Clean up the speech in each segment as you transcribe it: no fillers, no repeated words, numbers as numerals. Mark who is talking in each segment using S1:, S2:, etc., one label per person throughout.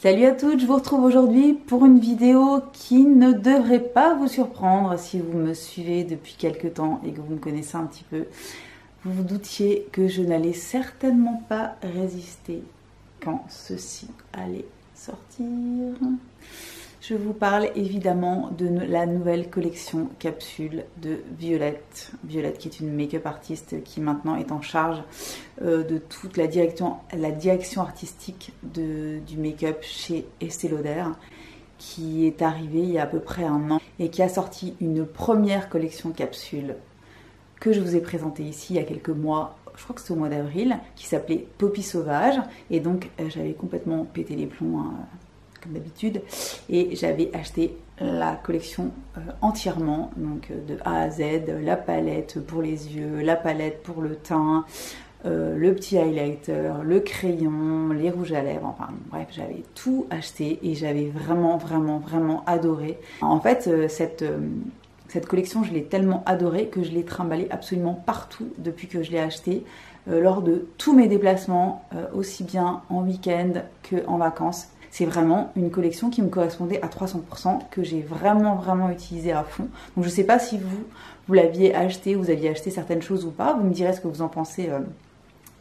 S1: Salut à toutes, je vous retrouve aujourd'hui pour une vidéo qui ne devrait pas vous surprendre si vous me suivez depuis quelques temps et que vous me connaissez un petit peu. Vous vous doutiez que je n'allais certainement pas résister quand ceci allait sortir. Je vous parle évidemment de la nouvelle collection capsule de Violette. Violette qui est une make-up artiste qui maintenant est en charge de toute la direction artistique du make-up chez Estée Lauder, qui est arrivée il y a à peu près un an et qui a sorti une première collection capsule que je vous ai présentée ici il y a quelques mois, je crois que c'était au mois d'avril, qui s'appelait Poppy Sauvage. Et donc j'avais complètement pété les plombs, hein, comme d'habitude, et j'avais acheté la collection entièrement, donc de A à Z, la palette pour les yeux, la palette pour le teint, le petit highlighter, le crayon, les rouges à lèvres, enfin bref, j'avais tout acheté et j'avais vraiment adoré. En fait, cette collection, je l'ai tellement adorée que je l'ai trimballée absolument partout depuis que je l'ai achetée, lors de tous mes déplacements, aussi bien en week-end qu'en vacances. C'est vraiment une collection qui me correspondait à 300%, que j'ai vraiment utilisé à fond. Donc je ne sais pas si vous l'aviez acheté, vous aviez acheté certaines choses ou pas. Vous me direz ce que vous en pensez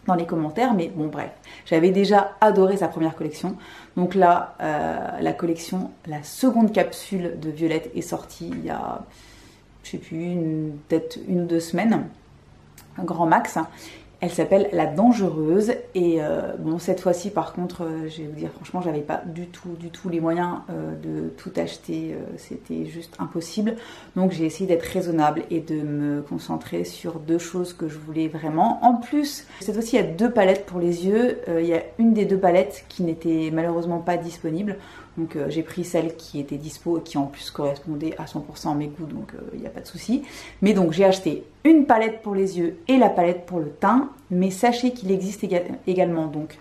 S1: dans les commentaires. Mais bon, bref, j'avais déjà adoré sa première collection. Donc là, la seconde capsule de Violette est sortie il y a, je sais plus, peut-être 1 ou 2 semaines, un grand max. Elle s'appelle La Dangereuse et bon, cette fois-ci par contre, je vais vous dire franchement, j'avais pas du tout les moyens de tout acheter, c'était juste impossible. Donc j'ai essayé d'être raisonnable et de me concentrer sur 2 choses que je voulais vraiment. En plus, cette fois-ci il y a 2 palettes pour les yeux, il y a une des 2 palettes qui n'était malheureusement pas disponible. Donc j'ai pris celle qui était dispo et qui en plus correspondait à 100% à mes goûts, donc il n'y a pas de souci. Mais donc j'ai acheté une palette pour les yeux et la palette pour le teint. Mais sachez qu'il existe également donc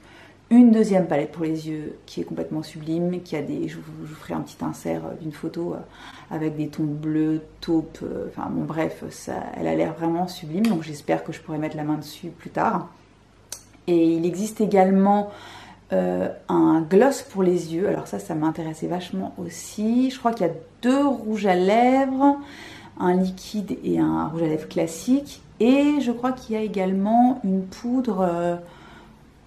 S1: une deuxième palette pour les yeux qui est complètement sublime, qui a des, je vous ferai un petit insert d'une photo avec des tons bleus, taupe, enfin bon bref, elle a l'air vraiment sublime. Donc j'espère que je pourrai mettre la main dessus plus tard. Et il existe également un gloss pour les yeux. Alors ça m'intéressait vachement aussi. Je crois qu'il y a 2 rouges à lèvres, un liquide et un rouge à lèvres classique. Et je crois qu'il y a également une poudre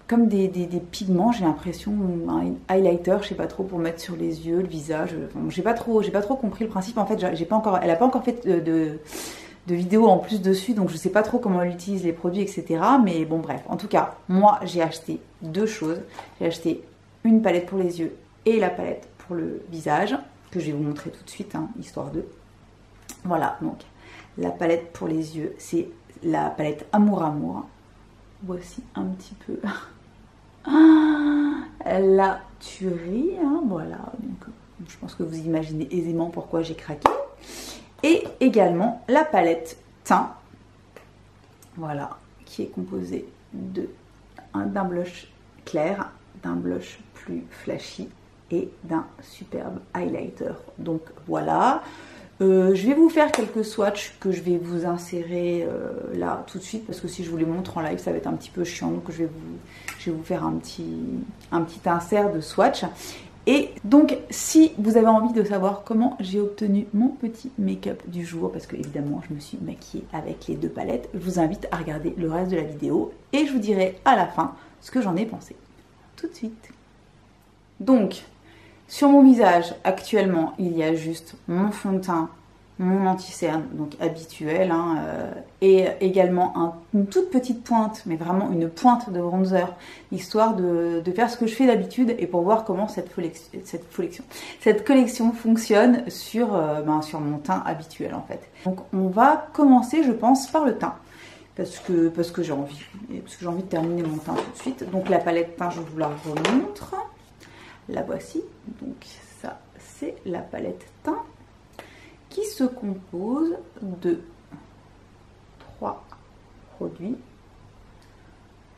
S1: comme des pigments, j'ai l'impression, un highlighter, je sais pas trop, pour mettre sur les yeux, le visage. Enfin, j'ai pas trop compris le principe. En fait, elle a pas encore fait de vidéos en plus dessus, donc je sais pas trop comment elle utilise les produits, etc. Mais bon bref, en tout cas, moi j'ai acheté 2 choses. J'ai acheté une palette pour les yeux et la palette pour le visage, que je vais vous montrer tout de suite, hein, histoire de... Voilà, donc la palette pour les yeux, c'est la palette Amour. Voici un petit peu la tuerie, hein, voilà. Donc je pense que vous imaginez aisément pourquoi j'ai craqué. Et également la palette teint, voilà, qui est composée d'un blush clair, d'un blush plus flashy et d'un superbe highlighter. Donc voilà. Je vais vous faire quelques swatchs que je vais vous insérer là tout de suite, parce que si je vous les montre en live ça va être un petit peu chiant, donc je vais vous faire un petit insert de swatch. Et donc si vous avez envie de savoir comment j'ai obtenu mon petit make-up du jour, parce que évidemment je me suis maquillée avec les 2 palettes, je vous invite à regarder le reste de la vidéo et je vous dirai à la fin ce que j'en ai pensé. Tout de suite. Donc sur mon visage, actuellement, il y a juste mon fond de teint, mon anti-cerne, donc habituel, hein, et également une toute petite pointe, mais vraiment une pointe de bronzer, histoire de faire ce que je fais d'habitude et pour voir comment cette collection fonctionne sur mon teint habituel en fait. Donc on va commencer, je pense, par le teint. Parce que j'ai envie de terminer mon teint tout de suite. Donc la palette teint, je vous la remontre. La voici, donc ça c'est la palette teint qui se compose de 3 produits.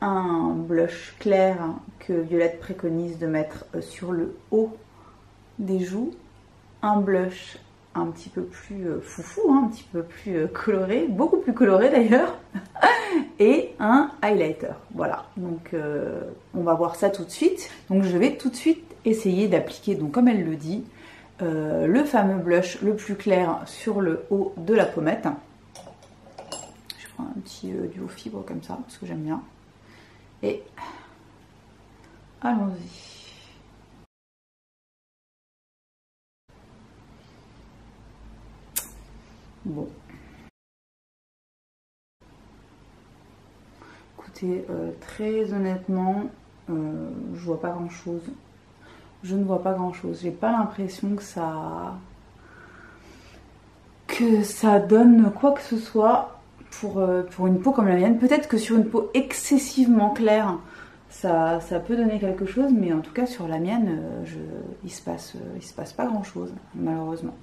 S1: Un blush clair que Violette préconise de mettre sur le haut des joues. Un blush un petit peu plus foufou, hein, un petit peu plus coloré, beaucoup plus coloré d'ailleurs. Et un highlighter, voilà. Donc on va voir ça tout de suite. Donc je vais tout de suite essayer d'appliquer, donc comme elle le dit, le fameux blush le plus clair sur le haut de la pommette. Je prends un petit duo fibre comme ça, parce que j'aime bien. Et allons-y. Bon. Écoutez, très honnêtement, je vois pas grand chose. Je ne vois pas grand chose. J'ai pas l'impression que ça donne quoi que ce soit pour une peau comme la mienne. Peut-être que sur une peau excessivement claire, ça peut donner quelque chose, mais en tout cas sur la mienne, il se passe pas grand chose, malheureusement.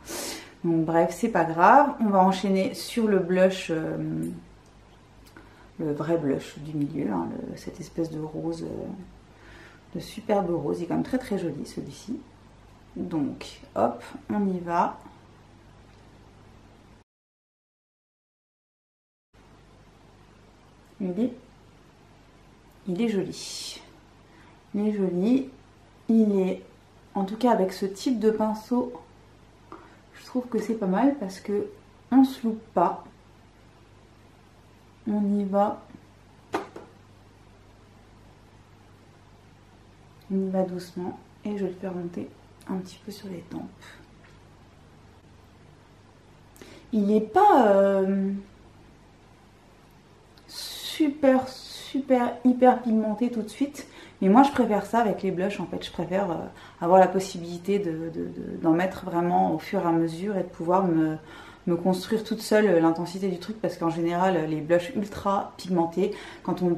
S1: Donc bref, c'est pas grave. On va enchaîner sur le blush, le vrai blush du milieu, hein, cette espèce de rose, de superbe rose. Il est quand même très très joli celui-ci. Donc hop, on y va. Il est joli. Il est joli. Il est, en tout cas avec ce type de pinceau, je trouve que c'est pas mal parce que on se loupe pas. On y va. On y va doucement et je vais le faire monter un petit peu sur les tempes. Il n'est pas super hyper pigmenté tout de suite, mais moi je préfère ça avec les blushs. En fait, je préfère avoir la possibilité d'en mettre vraiment au fur et à mesure et de pouvoir me construire toute seule l'intensité du truc, parce qu'en général les blushs ultra pigmentés, quand on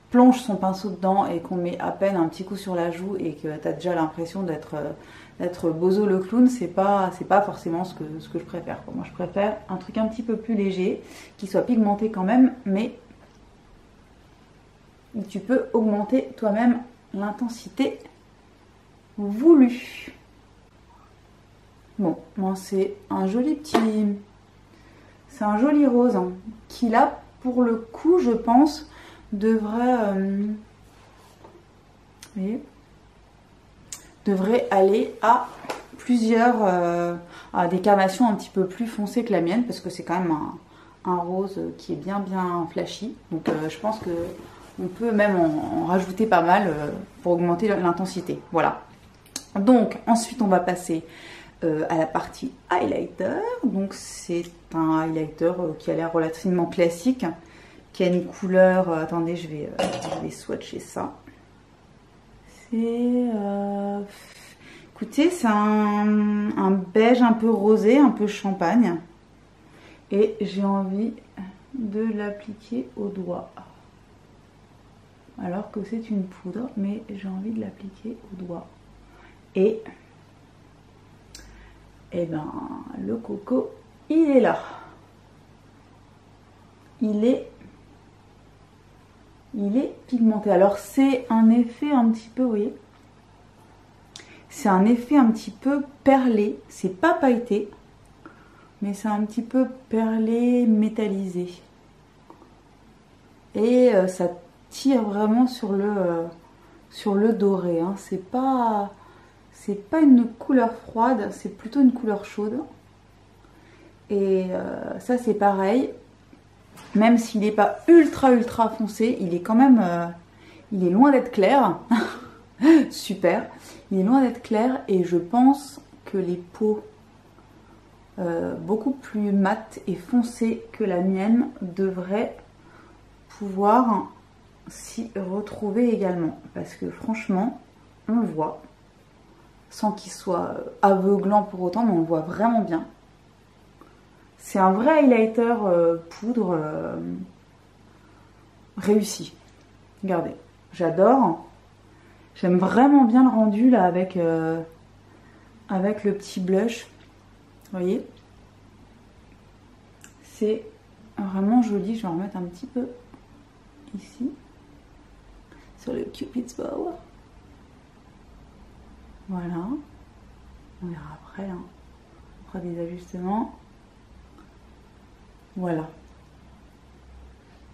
S1: plonge son pinceau dedans et qu'on met à peine un petit coup sur la joue et que tu as déjà l'impression d'être Bozo le clown, c'est pas forcément ce que je préfère. Moi je préfère un truc un petit peu plus léger, qui soit pigmenté quand même, mais où tu peux augmenter toi-même l'intensité voulue. Bon, moi c'est un joli rose, hein, qui là pour le coup je pense devrait aller à à des carnations un petit peu plus foncées que la mienne, parce que c'est quand même un rose qui est bien flashy. Donc je pense que on peut même en rajouter pas mal pour augmenter l'intensité. Voilà. Donc ensuite on va passer à la partie highlighter. Donc c'est un highlighter qui a l'air relativement classique, qui a une couleur, attendez, je vais swatcher ça. C'est écoutez, c'est un beige un peu rosé, un peu champagne, et j'ai envie de l'appliquer au doigt, alors que c'est une poudre, mais j'ai envie de l'appliquer au doigt. Et ben le coco, il est là, il est pigmenté. Alors c'est un effet un petit peu, vous voyez, c'est un effet un petit peu perlé, c'est pas pailleté, mais c'est un petit peu perlé, métallisé, et ça tire vraiment sur le doré, hein. C'est pas une couleur froide, c'est plutôt une couleur chaude. Et ça c'est pareil, même s'il n'est pas ultra foncé, il est quand même, il est loin d'être clair. Super, il est loin d'être clair, et je pense que les peaux beaucoup plus mates et foncées que la mienne devraient pouvoir s'y retrouver également, parce que franchement on le voit, sans qu'il soit aveuglant pour autant, mais on le voit vraiment bien. C'est un vrai highlighter poudre réussi. Regardez, j'adore. J'aime vraiment bien le rendu là avec le petit blush. Vous voyez, c'est vraiment joli. Je vais en remettre un petit peu ici sur le Cupid's Bow. Voilà, on verra après, hein. On fera des ajustements. Voilà.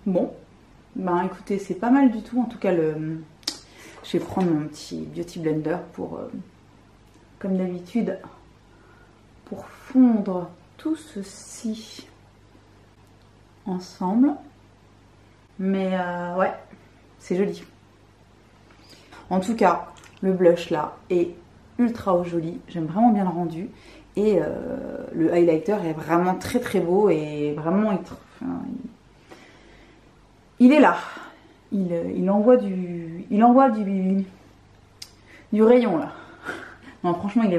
S1: Bon, ben écoutez, c'est pas mal du tout, en tout cas Je vais prendre mon petit Beauty Blender pour, comme d'habitude, pour fondre tout ceci ensemble. Mais ouais, c'est joli. En tout cas, le blush là est ultra joli. J'aime vraiment bien le rendu. Et le highlighter est vraiment très très beau. Et vraiment, il est là. Il envoie du rayon là. Non, franchement, il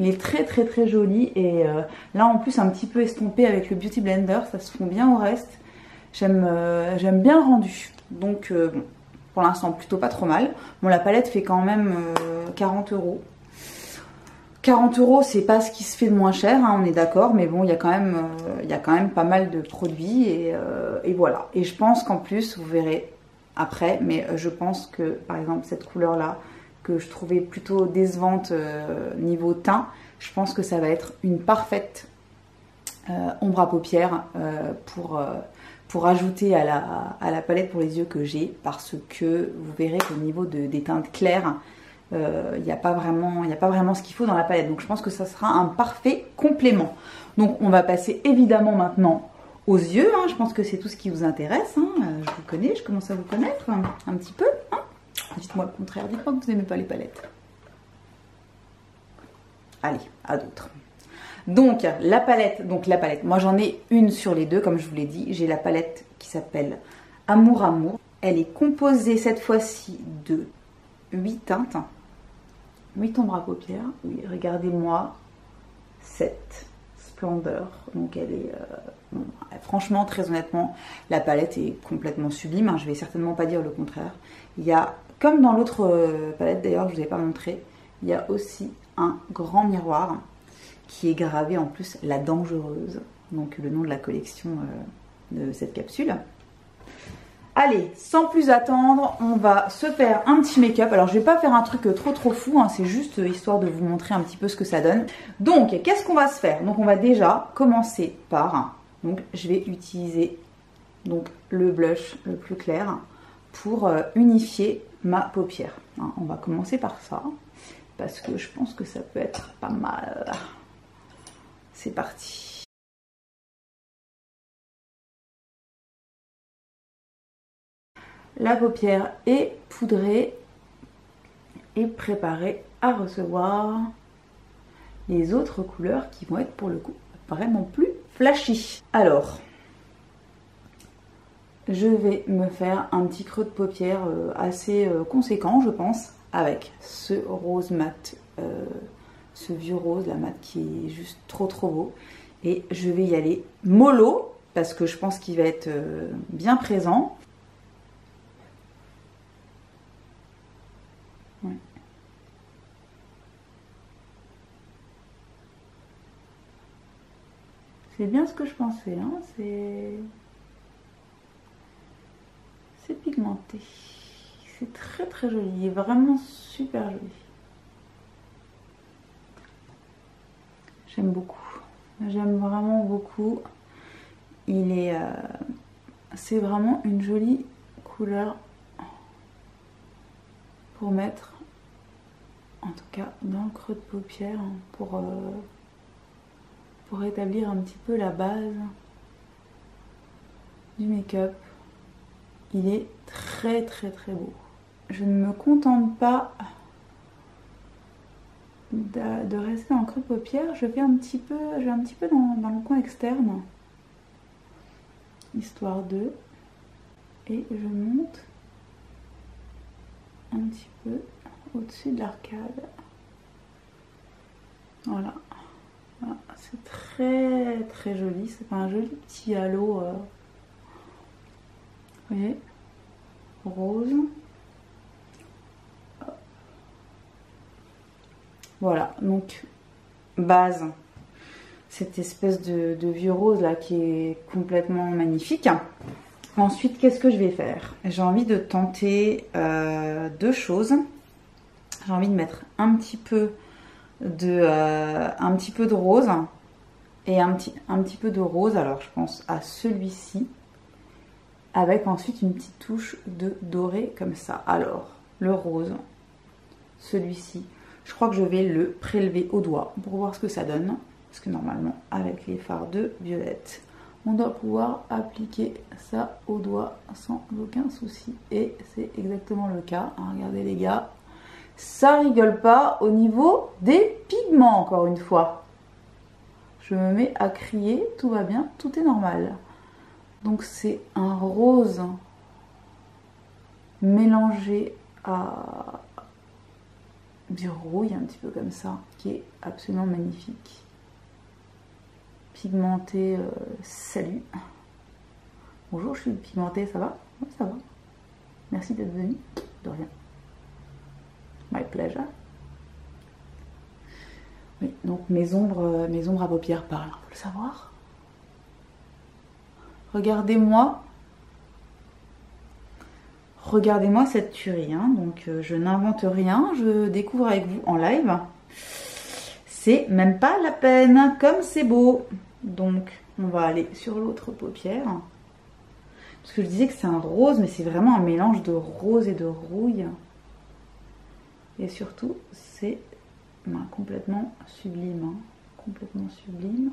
S1: est très très très joli. Et là, en plus, un petit peu estompé avec le Beauty Blender. Ça se fond bien au reste. J'aime bien le rendu. Donc, bon, pour l'instant, plutôt pas trop mal. Bon, la palette fait quand même 40 €. 40 €, c'est pas ce qui se fait de moins cher, hein, on est d'accord. Mais bon, il y a quand même pas mal de produits. Et voilà. Et je pense qu'en plus, vous verrez après, mais je pense que, par exemple, cette couleur-là, que je trouvais plutôt décevante niveau teint, je pense que ça va être une parfaite ombre à paupières pour ajouter à la palette pour les yeux que j'ai, parce que vous verrez qu'au niveau des teintes claires, il n'y a pas vraiment ce qu'il faut dans la palette. Donc je pense que ça sera un parfait complément. Donc on va passer évidemment maintenant aux yeux, hein. Je pense que c'est tout ce qui vous intéresse, hein. Je vous connais, je commence à vous connaître un petit peu, hein. Dites-moi le contraire, dites-moi que vous n'aimez pas les palettes. Allez, à d'autres. Donc la palette, moi j'en ai une sur les deux, comme je vous l'ai dit. J'ai la palette qui s'appelle Amour Amour. Elle est composée cette fois-ci de 8 teintes, 8 ombres à paupières. Oui, regardez-moi cette splendeur. Donc elle est, franchement, très honnêtement, la palette est complètement sublime, hein. Je vais certainement pas dire le contraire. Il y a, comme dans l'autre palette d'ailleurs, je ne vous ai pas montré, il y a aussi un grand miroir qui est gravé en plus La Dangereuse, donc le nom de la collection de cette capsule. Allez, sans plus attendre, on va se faire un petit make-up. Alors je vais pas faire un truc trop fou, hein, c'est juste histoire de vous montrer un petit peu ce que ça donne. Donc qu'est-ce qu'on va se faire? Donc on va déjà commencer par, donc je vais utiliser donc le blush le plus clair pour unifier ma paupière, hein. On va commencer par ça, parce que je pense que ça peut être pas mal. C'est parti. La paupière est poudrée et préparée à recevoir les autres couleurs qui vont être pour le coup vraiment plus flashy. Alors, je vais me faire un petit creux de paupière assez conséquent, je pense, avec ce rose mat, ce vieux rose, la mat qui est juste trop beau. Et je vais y aller mollo, parce que je pense qu'il va être bien présent. Ouais. C'est bien ce que je pensais, hein. C'est pigmenté. C'est très joli, il est vraiment super joli. J'aime beaucoup. J'aime vraiment beaucoup. C'est vraiment une jolie couleur pour mettre, en tout cas dans le creux de paupière, pour établir un petit peu la base du make-up. Il est très beau. Je ne me contente pas de rester en creux de paupière, je vais un petit peu dans le coin externe, histoire de, et je monte un petit peu au-dessus de l'arcade. Voilà, voilà. C'est très joli, c'est un joli petit halo, vous voyez, rose. Voilà, donc base, cette espèce de vieux rose là qui est complètement magnifique. Ensuite, qu'est-ce que je vais faire? J'ai envie de tenter deux choses. J'ai envie de mettre un petit peu de rose et un petit peu de rose. Alors je pense à celui-ci, avec ensuite une petite touche de doré comme ça. Alors le rose, celui-ci. Je crois que je vais le prélever au doigt pour voir ce que ça donne. Parce que normalement, avec les fards de Violette, on doit pouvoir appliquer ça au doigt sans aucun souci. Et c'est exactement le cas. Hein, regardez les gars, ça rigole pas au niveau des pigments, encore une fois. Je me mets à crier, tout va bien, tout est normal. Donc c'est un rose mélangé à du rouille, un petit peu comme ça, qui est absolument magnifique. Pigmenté, salut. Bonjour, je suis pigmentée, ça va? Oui, ça va. Merci d'être venu. De rien. My pleasure. Oui, donc mes ombres à paupières parlent, faut le savoir. Regardez-moi. Regardez-moi cette tuerie. Hein. Donc je n'invente rien, je découvre avec vous en live. C'est même pas la peine, comme c'est beau. Donc on va aller sur l'autre paupière. Parce que je disais que c'est un rose, mais c'est vraiment un mélange de rose et de rouille. Et surtout, c'est complètement sublime. Hein. Complètement sublime.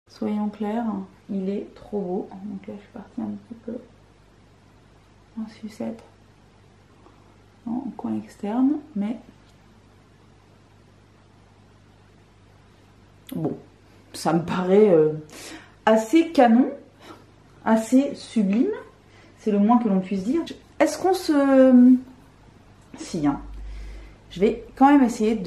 S1: Soyons clairs, il est trop beau. Donc là, je suis partie un petit peu en sucette, en coin externe, mais bon, ça me paraît assez canon, assez sublime. C'est le moins que l'on puisse dire. Est-ce qu'on se... Si, hein. Je vais quand même essayer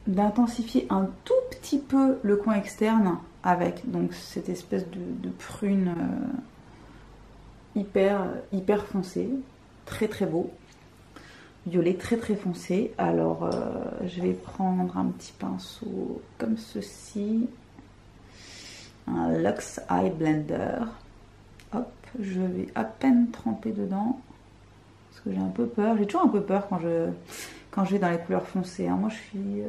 S1: d'intensifier un tout petit peu le coin externe avec donc cette espèce de prune hyper foncé, très très beau, violet très très foncé. Alors je vais prendre un petit pinceau comme ceci, un Luxe Eye Blender. Hop, je vais à peine tremper dedans parce que j'ai un peu peur. J'ai toujours un peu peur quand je vais dans les couleurs foncées. Hein. Moi je suis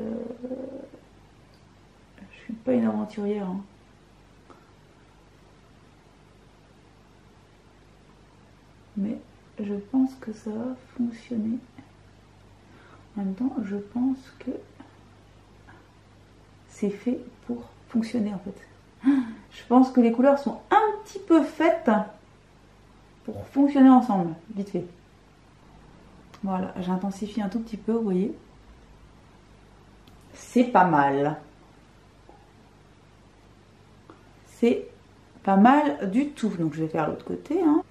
S1: pas une aventurière. Hein. Mais je pense que ça va fonctionner. En même temps, je pense que c'est fait pour fonctionner en fait. Je pense que les couleurs sont un petit peu faites pour fonctionner ensemble, vite fait. Voilà, j'intensifie un tout petit peu, vous voyez. C'est pas mal. C'est pas mal du tout. Donc je vais faire l'autre côté. Hein.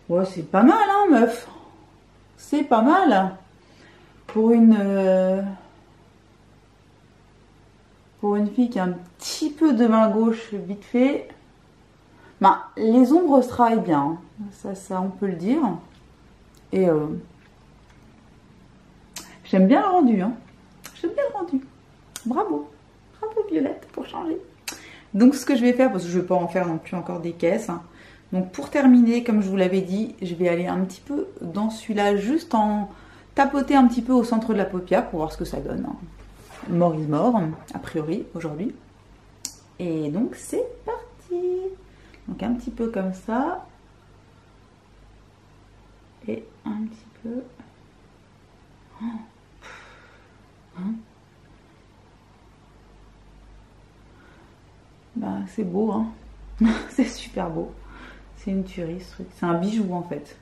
S1: Ouais, c'est pas mal, hein, meuf. C'est pas mal. Pour une fille qui a un petit peu de main gauche vite fait. Ben, les ombres se travaillent bien. Hein. Ça, on peut le dire. Et j'aime bien le rendu. Hein. J'aime bien le rendu. Bravo. Bravo, Violette, pour changer. Donc, ce que je vais faire, parce que je ne vais pas en faire non plus encore des caisses. Hein. Donc pour terminer, comme je vous l'avais dit, je vais aller un petit peu dans celui-là, juste en tapoter un petit peu au centre de la paupière pour voir ce que ça donne. More is more, a priori, aujourd'hui. Et donc c'est parti. Donc un petit peu comme ça. Et un petit peu... Hein? Bah, c'est beau, hein. C'est super beau. C'est une tuerie ce truc, c'est un bijou en fait.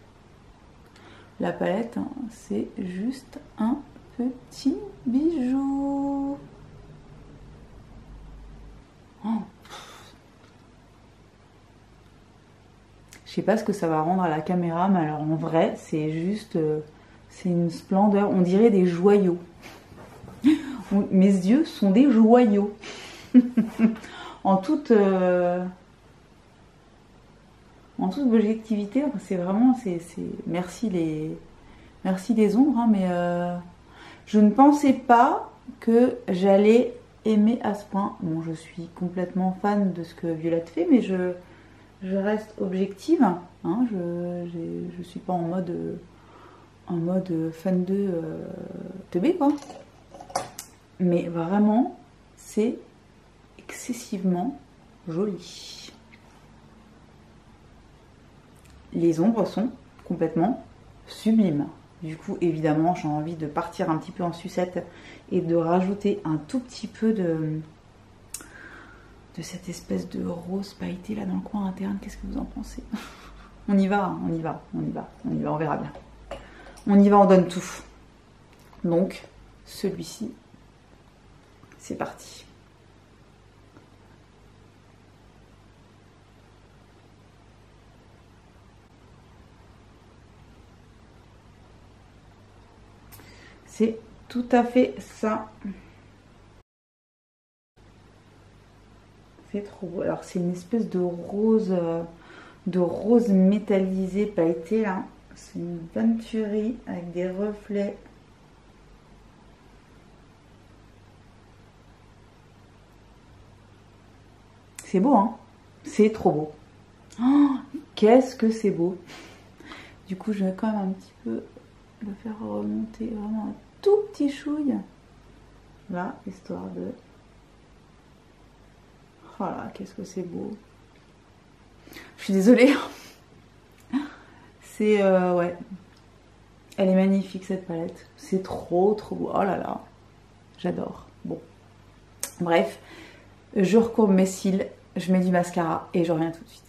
S1: La palette, hein, c'est juste un petit bijou. Oh. Je sais pas ce que ça va rendre à la caméra, mais alors en vrai, c'est juste, c'est une splendeur. On dirait des joyaux. Mes yeux sont des joyaux. En toute objectivité, c'est vraiment, merci les ombres, hein, mais je ne pensais pas que j'allais aimer à ce point. Bon, je suis complètement fan de ce que Violette fait, mais je reste objective, hein, je suis pas en mode en mode fan de teubé quoi. Mais vraiment, c'est excessivement joli. Les ombres sont complètement sublimes. Du coup, évidemment, j'ai envie de partir un petit peu en sucette et de rajouter un tout petit peu de cette espèce de rose pailleté là dans le coin interne. Qu'est-ce que vous en pensez? On y va, on y va, on y va, on y va, on verra bien. On y va, on donne tout. Donc, celui-ci, c'est parti. C'est tout à fait ça. C'est trop beau. Alors, c'est une espèce de rose métallisé pailleté là. C'est une bonne tuerie avec des reflets. C'est beau, hein? C'est trop beau. Oh, qu'est-ce que c'est beau! Du coup, je vais quand même un petit peu le faire remonter vraiment un tout petit chouille. Là, histoire de... Oh là, qu'est-ce que c'est beau! Je suis désolée. C'est... ouais. Elle est magnifique cette palette. C'est trop beau. Oh là là. J'adore. Bon. Bref. Je recourbe mes cils. Je mets du mascara et je reviens tout de suite.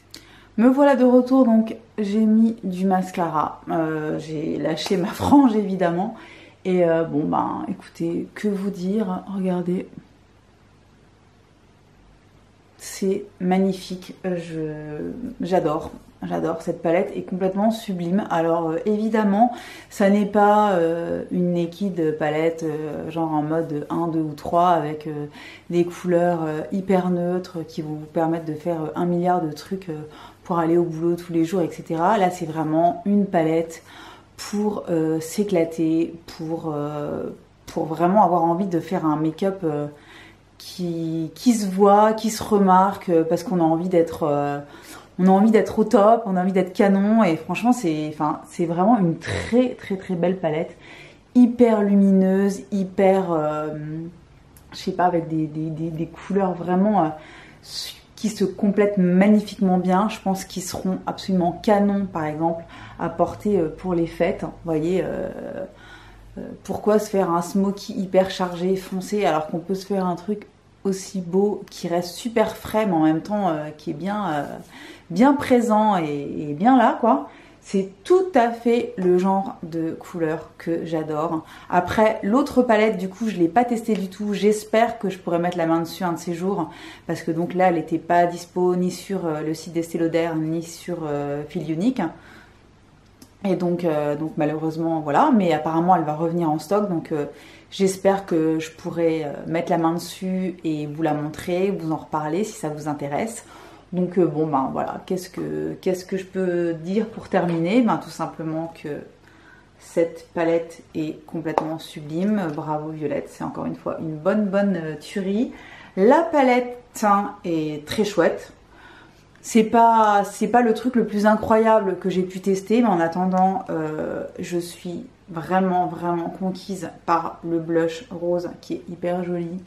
S1: Me voilà de retour. Donc j'ai mis du mascara. J'ai lâché ma frange évidemment. Et bon ben écoutez, que vous dire. Regardez. C'est magnifique, j'adore cette palette, est complètement sublime. Alors évidemment ça n'est pas une Naked palette genre en mode 1, 2 ou 3 avec des couleurs hyper neutres qui vont vous permettre de faire 1 milliard de trucs pour aller au boulot tous les jours, etc. Là c'est vraiment une palette pour s'éclater, pour vraiment avoir envie de faire un make-up qui se voit, qui se remarque, parce qu'on a envie d'être au top, on a envie d'être canon, et franchement c'est vraiment une très belle palette, hyper lumineuse, hyper je sais pas, avec des couleurs vraiment qui se complètent magnifiquement bien. Je pense qu'ils seront absolument canons par exemple à porter pour les fêtes, vous voyez. Pourquoi se faire un smoky hyper chargé, foncé, alors qu'on peut se faire un truc aussi beau, qui reste super frais, mais en même temps qui est bien présent et bien là, quoi. C'est tout à fait le genre de couleur que j'adore. Après, l'autre palette, du coup, je ne l'ai pas testée du tout. J'espère que je pourrai mettre la main dessus un de ces jours, parce que donc là, elle n'était pas dispo ni sur le site d'Estée Lauder, ni sur Fil Unique. Et donc malheureusement voilà, mais apparemment elle va revenir en stock, donc j'espère que je pourrai mettre la main dessus et vous la montrer, vous en reparler si ça vous intéresse. Donc bon ben voilà, qu'est-ce que je peux dire pour terminer? Ben tout simplement que cette palette est complètement sublime, bravo Violette, c'est encore une fois une bonne tuerie. La palette teint est très chouette. C'est pas le truc le plus incroyable que j'ai pu tester, mais en attendant, je suis vraiment conquise par le blush rose qui est hyper joli,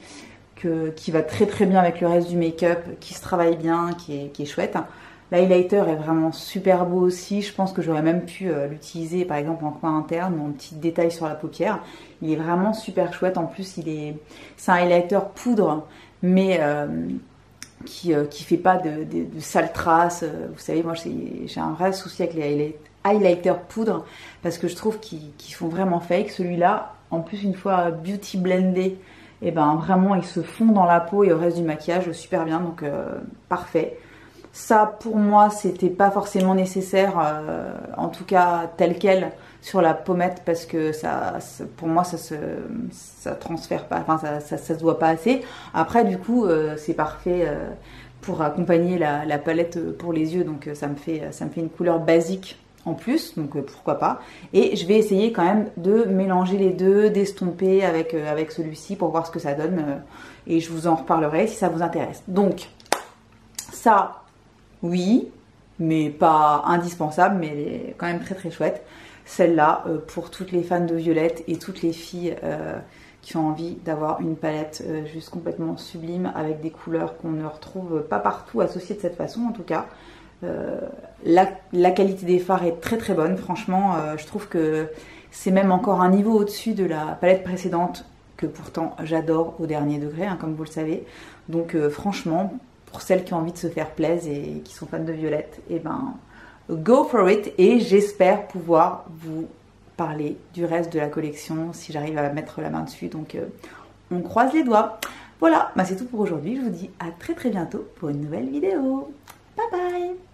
S1: qui va très bien avec le reste du make-up, qui se travaille bien, qui est chouette. L'highlighter est vraiment super beau aussi. Je pense que j'aurais même pu l'utiliser par exemple en coin interne ou en petit détail sur la paupière. Il est vraiment super chouette. En plus, c'est un highlighter poudre, mais qui fait pas de sales traces. Vous savez, moi j'ai un vrai souci avec les highlighters poudre parce que je trouve qu'ils font vraiment fake. Celui-là, en plus une fois beauty blendé, et ben vraiment ils se fond dans la peau et au reste du maquillage super bien, donc parfait. Ça pour moi c'était pas forcément nécessaire, en tout cas tel quel sur la pommette, parce que pour moi ça transfère pas, enfin ça se voit pas assez. Après du coup c'est parfait pour accompagner la palette pour les yeux, donc ça me fait une couleur basique en plus, donc pourquoi pas. Et je vais essayer quand même de mélanger les deux, d'estomper avec celui-ci pour voir ce que ça donne, et je vous en reparlerai si ça vous intéresse. Donc ça oui, mais pas indispensable, mais elle est quand même très chouette. celle-là pour toutes les fans de violette et toutes les filles qui ont envie d'avoir une palette juste complètement sublime avec des couleurs qu'on ne retrouve pas partout associées de cette façon en tout cas. La qualité des fards est très très bonne, franchement je trouve que c'est même encore un niveau au-dessus de la palette précédente que pourtant j'adore au dernier degré, hein, comme vous le savez. Donc franchement, pour celles qui ont envie de se faire plaisir et qui sont fans de violette, et ben go for it, et j'espère pouvoir vous parler du reste de la collection si j'arrive à mettre la main dessus. Donc on croise les doigts. Voilà, bah, c'est tout pour aujourd'hui. Je vous dis à très très bientôt pour une nouvelle vidéo. Bye bye.